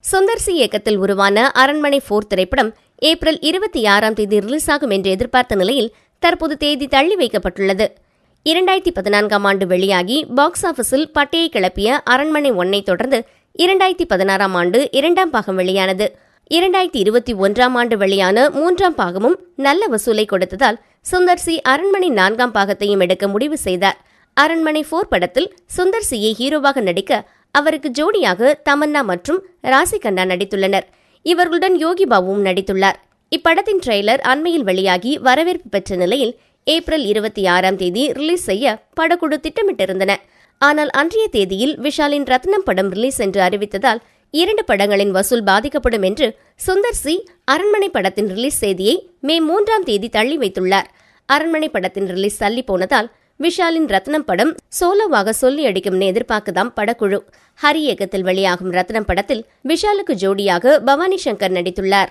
Sundar C இயக்கத்தில் உருவான அரண்மனை 4 திரைப்படம் ஏப்ரல் 26ஆம் தேதி ரிலீஸ் ஆகும் என்று எதிர்பார்த்த நிலையில் தற்போது தேதி தள்ளி வைக்கப்பட்டுள்ளது. 2014ஆம் ஆண்டு வெளியாகி பாக்ஸ் ஆபீஸில் பட்டையை கிளப்பிய அரண்மனை 1ஐ தொடர்ந்து 2016ஆம் ஆண்டு 2ஆம் பாகம் வெளியானது. 2021ஆம் ஆண்டு வெளியான 3ஆம் பாகமும் நல்ல வசூலை கொடுத்ததால் சுந்தர் சி அரண்மனை 4ஆம் பாகத்தையும் எடுக்க முடிவு செய்தார். அரண்மனை 4 படத்தில் சுந்தர் சியை ஹீரோவாக நடிக்க அவருக்கு ஜோடியாக தமன்னா மற்றும் ராசி கண்ணா நடித்துள்ளனர். இவர்களுடன் யோகி பாபுவும் நடித்துள்ளார். இப்படத்தின் ட்ரெய்லர் அண்மையில் வெளியாகி வரவேற்பு பெற்ற நிலையில் ஏப்ரல் 26ஆம் தேதி ரிலீஸ் செய்ய படக்குழு திட்டமிட்டிருந்தன. ஆனால் அன்றைய தேதியில் விஷாலின் ரத்னம் படம் ரிலீஸ் என்று அறிவித்ததால் 2 படங்களின் வசூல் பாதிக்கப்படும் என்று சுந்தர் சி அரண்மனை படத்தின் ரிலீஸ் தேதியை மே 3ஆம் தேதி தள்ளி வைத்துள்ளார். அரண்மனை படத்தின் ரிலீஸ் தள்ளி போனதால் விஷாலின் ரத்னம் படம் சோலோவாக சொல்லி அடிக்கும்னு எதிர்பார்க்குதாம் படக்குழு. ஹரி இயக்கத்தில் வெளியாகும் ரத்னம் படத்தில் விஷாலுக்கு ஜோடியாக பவானி சங்கர் நடித்துள்ளார்.